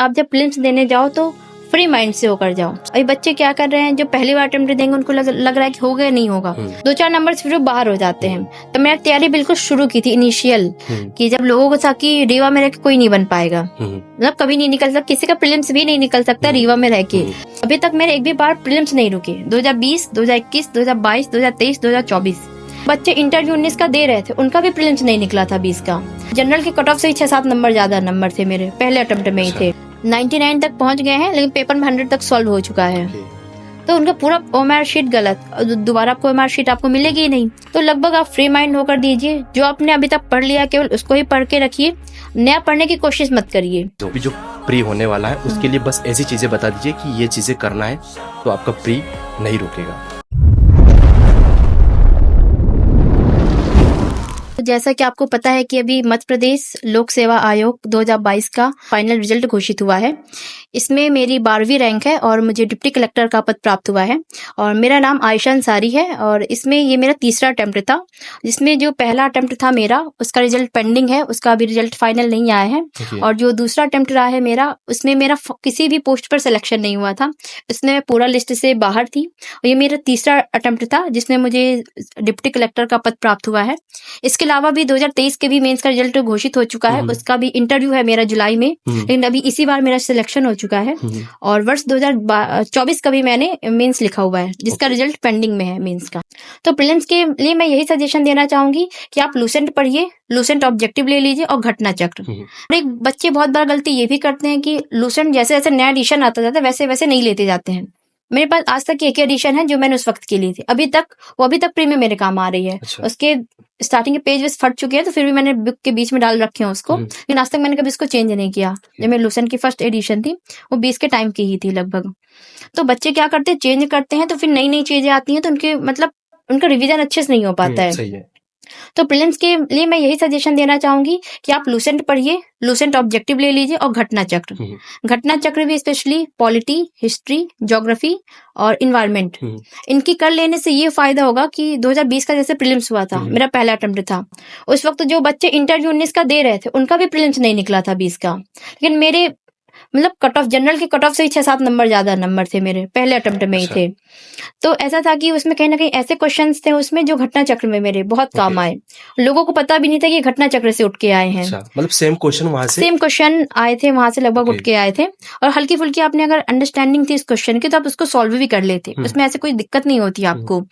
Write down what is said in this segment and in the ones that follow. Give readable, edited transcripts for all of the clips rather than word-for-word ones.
आप जब प्रीलिम्स देने जाओ तो फ्री माइंड से होकर जाओ। अभी बच्चे क्या कर रहे हैं, जो पहली बार अटेम्प्ट देंगे उनको लग रहा है कि हो गया, नहीं होगा, 2-4 नंबर फिर वो बाहर हो जाते हैं। तो मैंने तैयारी बिल्कुल शुरू की थी इनिशियल, कि जब लोगों को था कि रीवा में रह के कोई नहीं बन पाएगा, मतलब कभी नहीं निकल सकता, किसी का प्रीलिम्स भी नहीं निकल सकता रीवा में रह के। अभी तक मेरे एक भी बार प्रीलिम्स नहीं रुके। 2020, 2021, 2022, 2023, 2024 बच्चे इंटरव्यू 19 का दे रहे थे, उनका भी प्रीलिम्स नहीं निकला था 20 का। जनरल के कट ऑफ से ही 6-7 नंबर ज्यादा नंबर थे मेरे, पहले अटेम्प्ट में ही थे। 99 तक पहुंच गए हैं, लेकिन पेपर में 100 तक सॉल्व हो चुका है। तो उनका पूरा ओएमआर शीट गलत, दोबारा आपको ओएमआर शीट आपको मिलेगी ही नहीं। तो लगभग आप फ्री माइंड होकर दीजिए, जो आपने अभी तक पढ़ लिया केवल उसको ही पढ़ के रखिए, नया पढ़ने की कोशिश मत करिए। जो प्री होने वाला है उसके लिए बस ऐसी चीजें बता दीजिए कि ये चीजें करना है, तो आपका प्री नहीं रुकेगा। जैसा कि आपको पता है कि अभी मध्य प्रदेश लोक सेवा आयोग 2022 का फाइनल रिजल्ट घोषित हुआ है। इसमें मेरी 12वीं रैंक है और मुझे डिप्टी कलेक्टर का पद प्राप्त हुआ है। और मेरा नाम आयशा अंसारी है और इसमें ये मेरा तीसरा अटेम्प्ट था, जिसमें जो पहला अटेम्प्ट था मेरा उसका रिजल्ट पेंडिंग है, उसका अभी रिजल्ट फाइनल नहीं आया है। और जो दूसरा अटेम्प्ट रहा है मेरा, उसमें मेरा किसी भी पोस्ट पर सिलेक्शन नहीं हुआ था, इसमें मैं पूरा लिस्ट से बाहर थी। और ये मेरा तीसरा अटेम्प्ट था जिसमें मुझे डिप्टी कलेक्टर का पद प्राप्त हुआ है। इसके अलावा भी 2023 के भी मेंस का रिजल्ट घोषित हो चुका है, उसका भी इंटरव्यू है मेरा जुलाई में, लेकिन अभी इसी बार मेरा सिलेक्शन हो चुका है। और वर्ष 2024 का भी मैंने मेंस लिखा हुआ है, जिसका रिजल्ट पेंडिंग में है मेंस का। तो प्रीलिम्स के लिए मैं यही सजेशन देना चाहूंगी कि आप लूसेंट पढ़िए, लूसेंट ऑब्जेक्टिव ले लीजिए और घटना चक्र। और एक बच्चे बहुत बार गलती ये भी करते हैं कि लूसेंट जैसे जैसे नया एडिशन आता जाता है वैसे वैसे नहीं लेते जाते हैं। मेरे पास आज तक एक एडिशन है जो मैंने उस वक्त की ली थी, अभी तक प्री में मेरे काम आ रही है। अच्छा। उसके स्टार्टिंग के पेज बस फट चुके हैं, तो फिर भी मैंने बुक के बीच में डाल रखे हैं उसको, लेकिन आज तक मैंने कभी इसको चेंज नहीं किया। जब मेरी लूसेंट की फर्स्ट एडिशन थी वो 20 के टाइम की ही थी लगभग। तो बच्चे क्या करते हैं, चेंज करते हैं, तो फिर नई नई चीजें आती हैं, तो उनके मतलब उनका रिवीजन अच्छे से नहीं हो पाता है। सही है। तो प्रीलिम्स के लिए मैं यही सजेशन देना चाहूंगी कि आप लूसेंट पढ़िए, लूसेंट ऑब्जेक्टिव ले लीजिए और घटना चक्र। घटना चक्र भी स्पेशली पॉलिटी, हिस्ट्री, ज्योग्राफी और इन्वायरमेंट, इनकी कर लेने से ये फायदा होगा कि 2020 का जैसे प्रीलिम्स हुआ था, मेरा पहला अटेम्प्ट था, उस वक्त जो बच्चे इंटरव्यू 19 का दे रहे थे उनका भी प्रीलिम्स नहीं निकला था 20 का, लेकिन मेरे मतलब कट ऑफ, जनरल के कट ऑफ से ही 6-7 नंबर ज्यादा नंबर थे मेरे, पहले अटेम्प्ट में ही थे। तो ऐसा था कि उसमें कहीं ना कहीं ऐसे क्वेश्चंस थे उसमें जो घटना चक्र में मेरे बहुत काम आए। लोगों को पता भी नहीं था कि घटना चक्र से उठ के आए हैं। मतलब सेम क्वेश्चन आए थे वहां से लगभग उठ के आए थे। और हल्की फुल्की आपने अगर अंडरस्टैंडिंग थी इस क्वेश्चन की तो आप उसको सॉल्व भी कर लेते, उसमें ऐसे कोई दिक्कत नहीं होती आपको।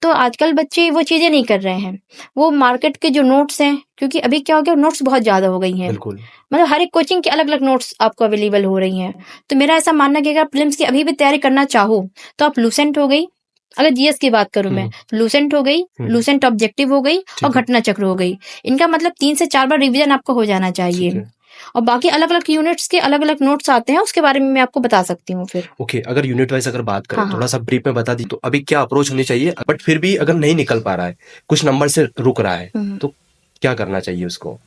तो आजकल बच्चे वो चीजें नहीं कर रहे हैं, वो मार्केट के जो नोट्स हैं, क्योंकि अभी क्या हो गया, नोट्स बहुत ज्यादा हो गई हैं, मतलब हर एक कोचिंग की अलग अलग नोट्स आपको अवेलेबल हो रही हैं। तो मेरा ऐसा मानना है कि अगर प्रीलिम्स की अभी भी तैयारी करना चाहो तो आप लूसेंट हो गई, अगर जीएस की बात करूं मैं तो लूसेंट हो गई, लूसेंट ऑब्जेक्टिव हो गई और घटना चक्र हो गई। इनका मतलब 3 से 4 बार रिवीजन आपको हो जाना चाहिए। और बाकी अलग अलग यूनिट्स के अलग अलग नोट्स आते हैं, उसके बारे में मैं आपको बता सकती हूँ फिर। ओके, अगर यूनिट वाइज अगर बात करें, थोड़ा सा ब्रीफ में बता दी तो अभी क्या अप्रोच होनी चाहिए, बट फिर भी अगर नहीं निकल पा रहा है, कुछ नंबर से रुक रहा है, तो क्या करना चाहिए उसको?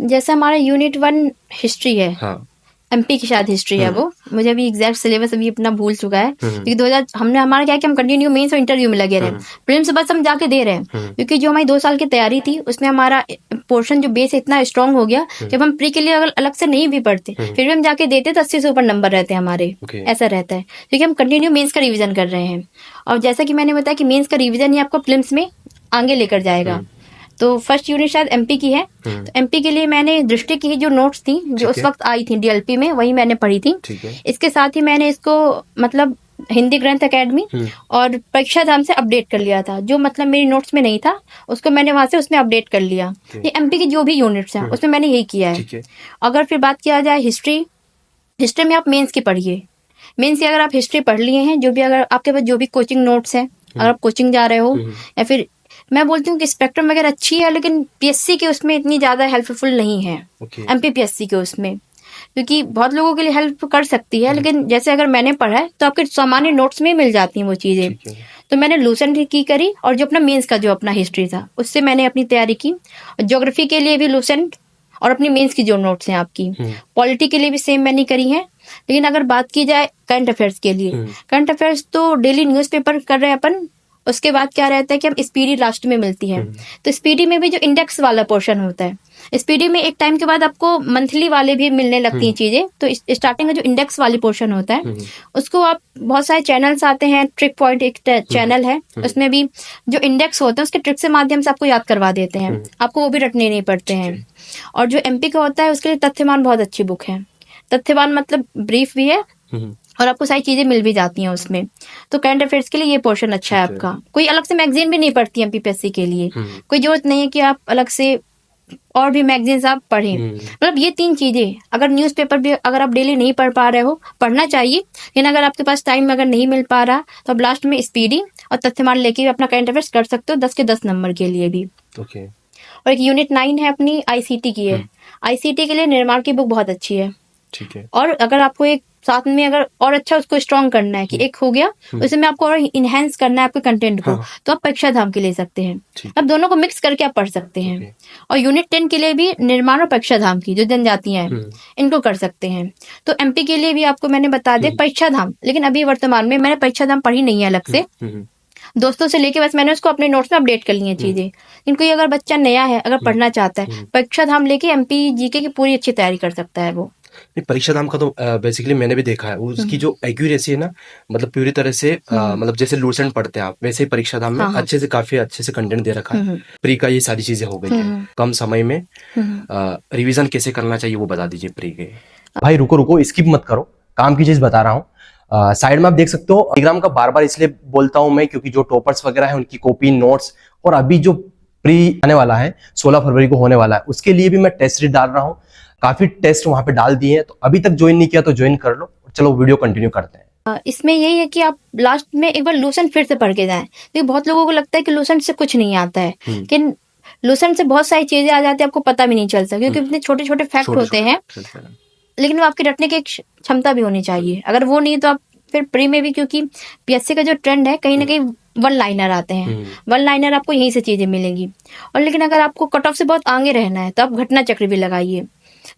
जैसे हमारा यूनिट 1 हिस्ट्री है, हाँ, एमपी की शायद हिस्ट्री है वो, मुझे अभी एग्जैक्ट सिलेबस अभी अपना भूल चुका है, क्योंकि 2000 हमने हमारा क्या है कि हम कंटिन्यू मेंस और इंटरव्यू में लगे रहे, प्रीलिम्स बस हम जाके दे रहे हैं, क्योंकि जो हमारी 2 साल की तैयारी थी उसमें हमारा पोर्शन जो बेस इतना स्ट्रांग हो गया, जब हम प्री के लिए अगर अलग से नहीं भी पढ़ते फिर भी हम जाके देते तो 80 से ऊपर नंबर रहते हैं हमारे। ऐसा रहता है क्योंकि हम कंटिन्यू मेंस का रिविजन कर रहे हैं। और जैसा कि मैंने बताया कि मेंस का रिविजन ही आपको प्रीलिम्स में आगे लेकर जाएगा। तो फर्स्ट यूनिट शायद एमपी की है, तो एमपी के लिए मैंने दृष्टि की जो नोट्स थी जो उस वक्त आई थी डीएलपी में, वही मैंने पढ़ी थी। इसके साथ ही मैंने इसको मतलब हिंदी ग्रंथ एकेडमी और परीक्षा धाम से अपडेट कर लिया था, जो मतलब मेरी नोट्स में नहीं था उसको मैंने वहां से उसमें अपडेट कर लिया। ये एमपी की जो भी यूनिट्स हैं उसमें मैंने यही किया है। अगर फिर बात किया जाए हिस्ट्री में आप मेंस की पढ़िए। मेंस की अगर आप हिस्ट्री पढ़ लिए हैं, जो भी अगर आपके पास जो भी कोचिंग नोट्स हैं, अगर आप कोचिंग जा रहे हो, या फिर मैं बोलती हूँ कि स्पेक्ट्रम वगैरह अच्छी है, लेकिन पीएससी के उसमें इतनी ज्यादा हेल्पफुल नहीं है, एमपी पीएससी के उसमें, क्योंकि बहुत लोगों के लिए हेल्प कर सकती है, लेकिन जैसे अगर मैंने पढ़ा है तो आपके सामान्य नोट्स में मिल जाती हैं वो चीजें। तो मैंने लूसेंट की करी और जो अपना मेंस का जो अपना हिस्ट्री था उससे मैंने अपनी तैयारी की। ज्योग्राफी के लिए भी लूसेंट और अपनी मेंस की जो नोट्स हैं आपकी, पॉलिटी के लिए भी सेम मैंने करी है। लेकिन अगर बात की जाए करंट अफेयर्स के लिए, करंट अफेयर्स तो डेली न्यूज़पेपर कर रहे हैं अपन, उसके बाद क्या रहता है कि हम स्पीडी लास्ट में मिलती है। तो स्पीडी में भी जो इंडेक्स वाला पोर्शन होता है, स्पीडी में एक टाइम के बाद आपको मंथली वाले भी मिलने लगती हैं चीजें। तो स्टार्टिंग में जो इंडेक्स वाली पोर्शन होता है उसको आप, बहुत सारे चैनल्स आते हैं, ट्रिक पॉइंट एक चैनल है, उसमें भी जो इंडेक्स होते हैं उसके ट्रिक से माध्यम से आपको याद करवा देते हैं, आपको वो भी रटने नहीं पड़ते हैं। और जो एमपी का होता है उसके लिए तथ्यवान बहुत अच्छी बुक है। तथ्यवान मतलब ब्रीफ भी है और आपको सारी चीजें मिल भी जाती हैं उसमें। तो करंट अफेयर्स के लिए ये पोर्शन अच्छा है आपका। कोई अलग से मैगजीन भी नहीं पढ़ती एमपीपीएससी के लिए, कोई जरूरत नहीं है कि आप अलग से और भी मैगजीन्स आप पढ़ें। मतलब ये 3 चीजें, अगर न्यूज़पेपर भी अगर आप डेली नहीं पढ़ पा रहे हो, पढ़ना चाहिए, लेकिन अगर आपके पास टाइम अगर नहीं मिल पा रहा तो आप लास्ट में स्पीडी और तथ्यमान लेके भी अपना करंट अफेयर्स कर सकते हो 10 के 10 नंबर के लिए भी। ओके। और एक यूनिट 9 है अपनी आईसीटी की है। आईसीटी के लिए निर्माण की बुक बहुत अच्छी है। ठीक है। और अगर आपको एक साथ में अगर और अच्छा उसको स्ट्रॉन्ग करना है कि एक हो गया उसमें आपको और इनहेंस करना है आपके कंटेंट को, तो आप परीक्षा धाम के ले सकते हैं। आप दोनों को मिक्स करके आप पढ़ सकते हैं। और यूनिट 10 के लिए भी निर्माण और परीक्षा धाम की जो जनजातियां हैं इनको कर सकते हैं। तो एमपी के लिए भी आपको मैंने बता दिया परीक्षा धाम, लेकिन अभी वर्तमान में मैंने परीक्षा धाम पढ़ी नहीं है अलग से, दोस्तों से लेके बस मैंने उसको अपने नोट्स में अपडेट कर ली है चीजें। लेकिन कोई अगर बच्चा नया है, अगर पढ़ना चाहता है, परीक्षा धाम लेके एमपी जीके की पूरी अच्छी तैयारी कर सकता है वो। परीक्षा धाम का तो बेसिकली मैंने भी देखा है, उसकी जो एक्यूरेसी है ना, मतलब पूरी तरह से मतलब जैसे लूसेंट पढ़ते हैं आप, वैसे ही परीक्षा धाम में अच्छे से, काफी अच्छे से कंटेंट दे रखा है। प्री का ये सारी चीजें हो गई है, कम समय में रिवीजन कैसे करना चाहिए वो बता दीजिए प्री के। भाई रुको, स्किप मत करो, काम की चीज बता रहा हूँ। साइड में आप देख सकते हो टेलीग्राम का, बार बार इसलिए बोलता हूं मैं क्योंकि जो टॉपर्स वगैरह है उनकी कॉपी नोट्स, और अभी जो प्री आने वाला है 16 फरवरी को होने वाला है, उसके लिए भी मैं टेस्ट सीरीज डाल रहा हूं। काफी टेस्ट वहां पे डाल दिए हैं, तो अभी तक ज्वाइन नहीं किया तो ज्वाइन कर लो। चलो वीडियो कंटिन्यू करते हैं। इसमें यही है कि आप लास्ट में एक बार लूसेंट फिर से पढ़ के जाएं, क्योंकि बहुत लोगों को लगता है कि लूसेंट से कुछ नहीं आता है, लेकिन लूसेंट से बहुत सारी चीजें आ जाती है, आपको पता भी नहीं चलता, क्योंकि इतने छोटे छोटे फैक्ट होते हैं, लेकिन वो आपके रटने की एक क्षमता भी होनी चाहिए। अगर वो नहीं तो आप फिर प्री में भी, क्योंकि पीएससी का जो ट्रेंड है कहीं ना कहीं वन लाइनर आते हैं, वन लाइनर आपको यहीं से चीजें मिलेंगी। और लेकिन अगर आपको कट ऑफ से बहुत आगे रहना है तो आप घटना चक्र भी लगाइए।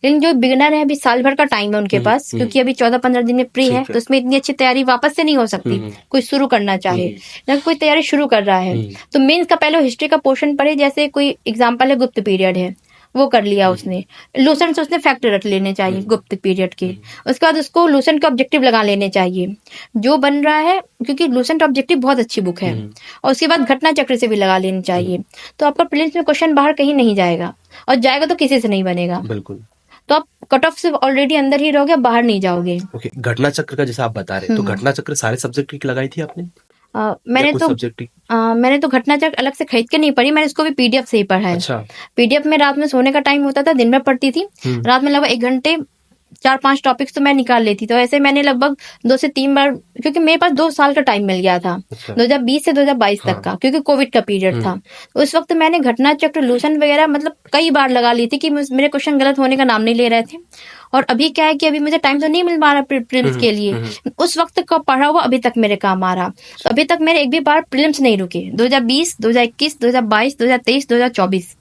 लेकिन जो बिगिनर है, अभी साल भर का टाइम है उनके पास, क्योंकि अभी 14-15 दिन में प्री है, तो उसमें इतनी अच्छी तैयारी वापस से नहीं हो सकती। कोई शुरू करना चाहे ना, कोई तैयारी शुरू कर रहा है तो मेंस का पहले हिस्ट्री का पोर्शन पढ़े। जैसे कोई एग्जांपल है गुप्त पीरियड है, वो कर लिया उसने, लूसेंट उसने फैक्ट रट लेने चाहिए गुप्त पीरियड के। उसके बाद उसको लूसेंट के ऑब्जेक्टिव लगा लेने चाहिए जो बन रहा है, क्योंकि लूसेंट ऑब्जेक्टिव बहुत अच्छी बुक है। और उसके बाद घटना चक्र से भी लगा लेनी चाहिए, तो आपका प्रीलिम्स में क्वेश्चन बाहर कहीं नहीं जाएगा, और जाएगा तो किसी से नहीं बनेगा। बिल्कुल। तो आप कट ऑफ से ऑलरेडी अंदर ही रहोगे, बाहर नहीं जाओगे। ओके। घटना चक्र का जैसे आप बता रहे, तो घटना चक्र सारे सब्जेक्ट की लगाई थी आपने? मैंने तो घटना चक्र अलग से खरीद के नहीं पढ़ी, मैंने इसको भी पीडीएफ से ही पढ़ा है। अच्छा। पीडीएफ में रात में सोने का टाइम होता था, दिन भर पढ़ती थी, रात में लगभग 1 घंटे 4-5 टॉपिक्स तो मैं निकाल लेती। तो ऐसे मैंने लगभग 2 से 3 बार, क्योंकि मेरे पास 2 साल का टाइम मिल गया था। अच्छा। 2020 से 2022 तक का, क्योंकि कोविड का पीरियड था। उस वक्त मैंने घटना चक्र, लूसेंट वगैरह मतलब कई बार लगा ली थी कि मेरे क्वेश्चन गलत होने का नाम नहीं ले रहे थे। और अभी क्या है कि अभी मुझे टाइम तो नहीं मिल पा रहा प्रीलिम्स के लिए, उस वक्त का पढ़ा हुआ अभी तक मेरे काम आ रहा। तो अभी तक मेरे एक भी बार प्रीलिम्स नहीं रुके। 2020, 2021, 2022, 2023, 2024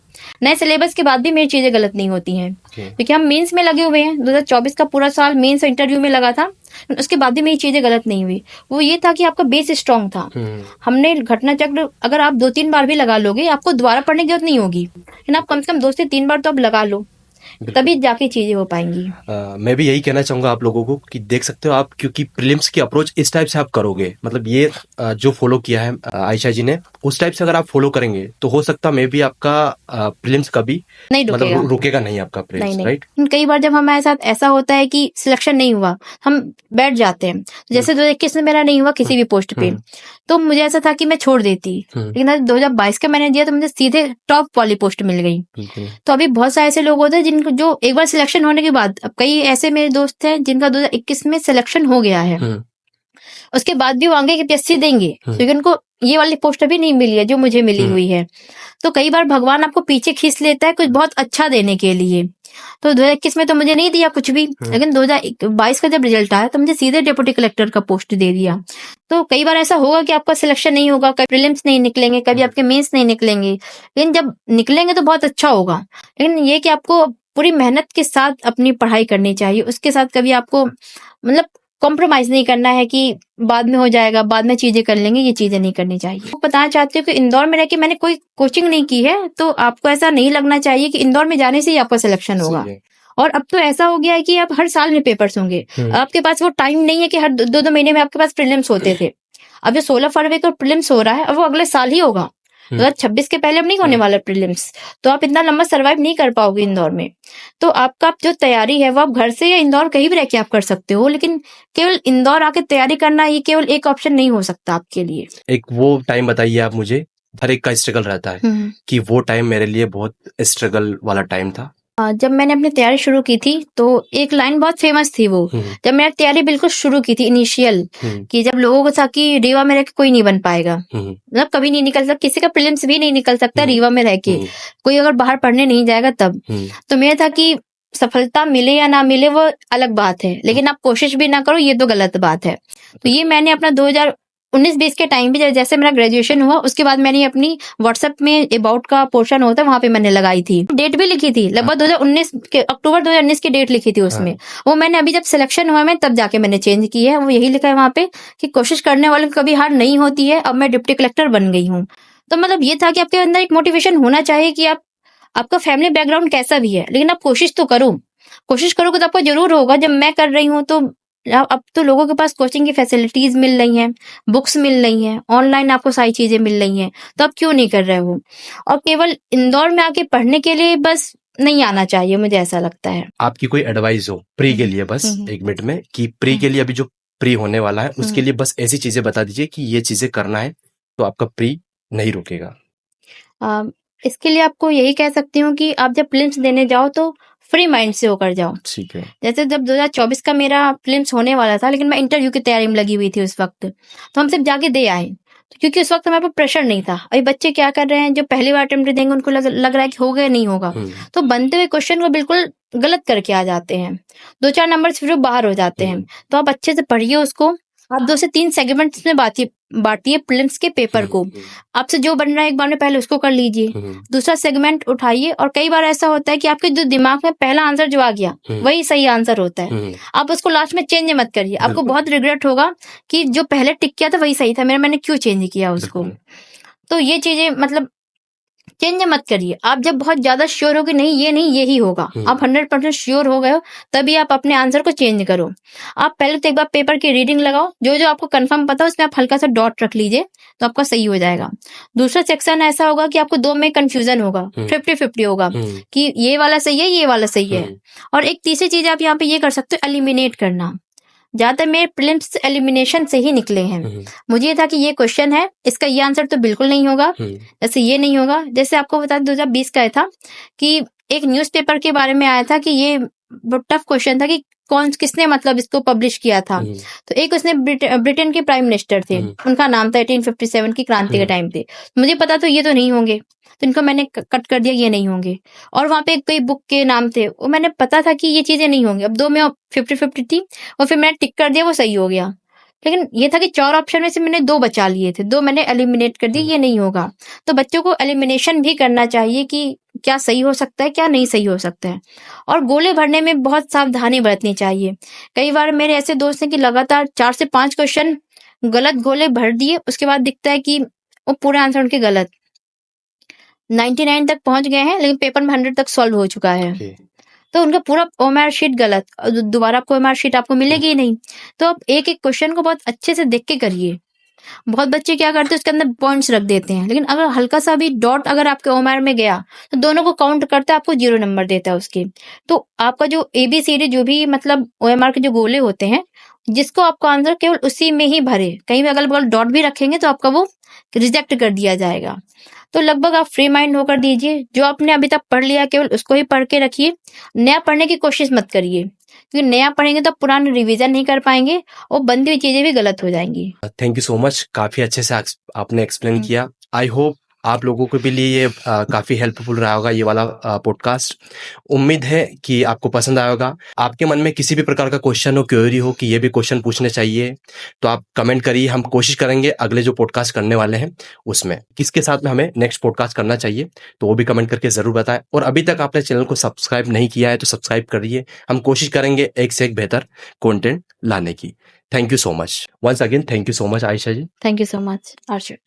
नए सिलेबस के बाद भी मेरी चीजें गलत नहीं होती हैं, क्योंकि हम मेंस में लगे हुए हैं। 2024 का पूरा साल मेंस इंटरव्यू में लगा था, उसके बाद भी मेरी चीजें गलत नहीं हुई। वो ये था कि आपका बेस स्ट्रांग था। हमने घटना चक्र अगर आप 2-3 बार भी लगा लोगे, आपको दोबारा पढ़ने की जरूरत नहीं होगी, लेकिन आप कम से कम 2 से 3 बार तो आप लगा लो, तभी जाके चीजें हो पाएंगी। मैं भी यही कहना चाहूंगा आप लोगों को कि देख सकते हो आप, क्योंकि प्रीलिम्स की अप्रोच इस टाइप से आप करोगे, मतलब ये जो फॉलो किया है आयशा जी ने, उस टाइप से अगर आप फॉलो करेंगे तो हो सकता है मे भी आपका प्रीलिम्स कभी नहीं मतलब रुकेगा नहीं आपका प्रीलिम्स, राइट? कई बार जब हमारे साथ ऐसा होता है कि सिलेक्शन नहीं हुआ, हम बैठ जाते हैं। जैसे 2021 में मेरा नहीं हुआ किसी भी पोस्ट पे, तो मुझे ऐसा था कि मैं छोड़ देती, लेकिन 2022 का मैंने दिया तो मुझे सीधे टॉप वाली पोस्ट मिल गई। तो अभी बहुत सारे ऐसे लोग होते हैं जिनको जो एक बार सिलेक्शन होने के बाद, अब कई ऐसे मेरे दोस्त हैं जिनका 2021 में सिलेक्शन हो गया है, उसके बाद भी वो आगे पीएससी देंगे, क्योंकि उनको ये वाली पोस्ट अभी नहीं मिली है जो मुझे मिली हुई है। तो कई बार भगवान आपको पीछे खींच लेता है कुछ बहुत अच्छा देने के लिए। तो 2021 में तो मुझे नहीं दिया कुछ भी, लेकिन 2022 का जब रिजल्ट आया तो मुझे सीधे डिप्टी कलेक्टर का पोस्ट दे दिया। तो कई बार ऐसा होगा कि आपका सिलेक्शन नहीं होगा, कभी प्रीलिम्स नहीं निकलेंगे, कभी आपके मेंस नहीं निकलेंगे, लेकिन जब निकलेंगे तो बहुत अच्छा होगा। लेकिन ये कि आपको पूरी मेहनत के साथ अपनी पढ़ाई करनी चाहिए, उसके साथ कभी आपको मतलब कॉम्प्रोमाइज नहीं करना है कि बाद में हो जाएगा, बाद में चीजें कर लेंगे, ये चीजें नहीं करनी चाहिए। तो बताना चाहती हूँ कि इंदौर में रह के मैंने कोई कोचिंग नहीं की है, तो आपको ऐसा नहीं लगना चाहिए कि इंदौर में जाने से ही आपका सिलेक्शन होगा। सही है। और अब तो ऐसा हो गया है कि अब हर साल में पेपर्स होंगे। आपके पास वो टाइम नहीं है कि हर 2-2 महीने में आपके पास प्रीलिम्स होते थे। अब जो 16 फरवरी को प्रीलिम्स हो रहा है, अब वो अगले साल ही होगा। 2026 के पहले अब नहीं होने वाला प्रीलिम्स। तो आप इतना लंबा सर्वाइव नहीं कर पाओगे इंदौर में। तो आपका जो तैयारी है वो आप घर से या इंदौर कहीं भी रह के आप कर सकते हो, लेकिन केवल इंदौर आके तैयारी करना ये केवल एक ऑप्शन नहीं हो सकता आपके लिए। एक वो टाइम बताइए आप मुझे, हर एक का स्ट्रगल रहता है कि वो टाइम मेरे लिए बहुत स्ट्रगल वाला टाइम था। जब मैंने अपनी तैयारी शुरू की थी तो एक लाइन बहुत फेमस थी वो, जब मैंने तैयारी बिल्कुल शुरू की थी इनिशियल, कि जब लोगों को था कि रीवा में रह के कोई नहीं बन पाएगा, मतलब कभी नहीं निकल सकता, किसी का प्रीलिम्स भी नहीं निकल सकता रीवा में रह के, कोई अगर बाहर पढ़ने नहीं जाएगा तब। तो मेरा था कि सफलता मिले या ना मिले वो अलग बात है, लेकिन आप कोशिश भी ना करो ये तो गलत बात है। तो ये मैंने अपना 2019-20 के टाइम पे जैसे मेरा ग्रेजुएशन हुआ उसके बाद मैंने अपनी व्हाट्सएप में अबाउट का पोर्शन होता है वहां पे मैंने लगाई थी, डेट भी लिखी थी, लगभग 2019 के अक्टूबर 2019 की डेट लिखी थी उसमें। वो मैंने अभी जब सिलेक्शन हुआ मैं तब जाके मैंने चेंज की है। वो यही लिखा है वहां पे कि कोशिश करने वालों की कभी हार नहीं होती है, अब मैं डिप्टी कलेक्टर बन गई हूँ। तो मतलब ये था कि आपके अंदर एक मोटिवेशन होना चाहिए कि आपका फैमिली बैकग्राउंड कैसा भी है, लेकिन आप कोशिश तो करो। कोशिश करोगे तो आपको जरूर होगा। जब मैं कर रही हूँ तो अब तो लोगों के पास कोचिंग की फैसिलिटीज मिल रही हैं, बुक्स मिल रही हैं, ऑनलाइन आपको सारी चीजें मिल रही हैं, तो आप क्यों नहीं कर रहे हो? और केवल इंदौर में आके पढ़ने के लिए बस नहीं आना चाहिए, मुझे ऐसा लगता है। आपकी कोई एडवाइस हो प्री के लिए, बस 1 मिनट में, कि प्री के लिए अभी जो प्री होने वाला है उसके लिए बस ऐसी चीजें बता दीजिए कि ये चीजें करना है तो आपका प्री नहीं रुकेगा। इसके लिए आपको यही कह सकती हूँ कि आप जब प्रीलिम्स देने जाओ तो फ्री माइंड से होकर जाओ। ठीक है। जैसे जब 2024 का मेरा प्रीलिम्स होने वाला था, लेकिन मैं इंटरव्यू की तैयारी में लगी हुई थी उस वक्त, तो हम सिर्फ जाके दे आए, तो क्योंकि उस वक्त हमारे पर प्रेशर नहीं था। अभी बच्चे क्या कर रहे हैं, जो पहली बार अटेम्प्ट देंगे उनको लग रहा है कि हो गया नहीं होगा, तो बनते हुए क्वेश्चन को बिल्कुल गलत करके आ जाते हैं, 2-4 नंबर फिर बाहर हो जाते हैं। तो आप अच्छे से पढ़िए उसको, आप 2 से 3 सेगमेंट्स में बांटिए प्रीलिम्स के पेपर को। आपसे जो बन रहा है एक बार में पहले उसको कर लीजिए, दूसरा सेगमेंट उठाइए। और कई बार ऐसा होता है कि आपके जो दिमाग में पहला आंसर जो आ गया वही सही आंसर होता है, आप उसको लास्ट में चेंज मत करिए, आपको बहुत रिग्रेट होगा कि जो पहले टिक किया था वही सही था, मैंने क्यों चेंज किया उसको। तो ये चीजें मतलब चेंज मत करिए। आप जब बहुत ज्यादा श्योर हो कि नहीं यही होगा, आप 100% श्योर हो गए हो, तभी आप अपने आंसर को चेंज करो। आप पहले तो एक बार पेपर की रीडिंग लगाओ, जो जो आपको कंफर्म पता है उसमें आप हल्का सा डॉट रख लीजिए तो आपका सही हो जाएगा। दूसरा सेक्शन ऐसा होगा कि आपको 2 में कंफ्यूजन होगा, 50-50 होगा कि ये वाला सही है, ये वाला सही है। और एक तीसरी चीज आप यहाँ पे ये कर सकते हो, एलिमिनेट करना। ज्यादातर मेरे प्रीलिम्स एलिमिनेशन से ही निकले हैं। मुझे ये था कि ये क्वेश्चन है, इसका ये आंसर तो बिल्कुल नहीं होगा, जैसे ये नहीं होगा। जैसे आपको बता 2020 का था कि एक न्यूज़पेपर के बारे में आया था कि ये टफ क्वेश्चन था कि किसने मतलब इसको पब्लिश किया था। तो एक उसने ब्रिटेन के प्राइम मिनिस्टर थे, उनका नाम था 1857 की क्रांति के टाइम पे। मुझे पता तो ये तो नहीं होंगे, तो इनको मैंने कट कर दिया, ये नहीं होंगे। और वहां पे कोई बुक के नाम थे, वो मैंने पता था कि ये चीजें नहीं होंगी। अब 2 में 50-50 थी और फिर मैंने टिक कर दिया, वो सही हो गया। लेकिन ये था कि 4 ऑप्शन में से मैंने 2 बचा लिए थे, 2 मैंने एलिमिनेट कर दिए, ये नहीं होगा। तो बच्चों को एलिमिनेशन भी करना चाहिए कि क्या सही हो सकता है, क्या नहीं सही हो सकता है। और गोले भरने में बहुत सावधानी बरतनी चाहिए। कई बार मेरे ऐसे दोस्त हैं कि लगातार 4 से 5 क्वेश्चन गलत गोले भर दिए, उसके बाद दिखता है कि वो पूरा आंसर उनके गलत, 99 तक पहुंच गए हैं लेकिन पेपर में 100 तक सॉल्व हो चुका है। तो उनका पूरा ओएमआर शीट गलत, दोबारा आपको ओएमआर शीट आपको मिलेगी ही नहीं। तो आप एक एक क्वेश्चन को बहुत अच्छे से देख के करिए। बहुत बच्चे क्या करते हैं, उसके अंदर पॉइंट्स रख देते हैं, लेकिन अगर हल्का सा भी डॉट अगर आपके ओएमआर में गया तो दोनों को काउंट करता है, आपको 0 नंबर देता है उसके। तो आपका जो ABCD जो भी मतलब ओएमआर के जो गोले होते हैं, जिसको आपका आंसर केवल उसी में ही भरे, कहीं भी अगल बगल डॉट भी रखेंगे तो आपका वो रिजेक्ट कर दिया जाएगा। तो लगभग आप फ्री माइंड होकर दीजिए, जो आपने अभी तक पढ़ लिया केवल उसको ही पढ़ के रखिए, नया पढ़ने की कोशिश मत करिए, क्योंकि नया पढ़ेंगे तो पुराना रिवीजन नहीं कर पाएंगे और बंदी हुई चीजें भी गलत हो जाएंगी। थैंक यू सो मच, काफी अच्छे से आपने एक्सप्लेन किया। आई होप आप लोगों के भी लिए ये काफ़ी हेल्पफुल रहा होगा ये वाला पॉडकास्ट। उम्मीद है कि आपको पसंद आया होगा। आपके मन में किसी भी प्रकार का क्वेश्चन हो, क्वेरी हो कि ये भी क्वेश्चन पूछने चाहिए, तो आप कमेंट करिए। हम कोशिश करेंगे अगले जो पॉडकास्ट करने वाले हैं उसमें किसके साथ में हमें नेक्स्ट पॉडकास्ट करना चाहिए, तो वो भी कमेंट करके ज़रूर बताएं। और अभी तक आपने चैनल को सब्सक्राइब नहीं किया है तो सब्सक्राइब करिए। हम कोशिश करेंगे एक से एक बेहतर कंटेंट लाने की। Thank you so much once again. Thank you so much Ayesha ji. Thank you so much Arjun.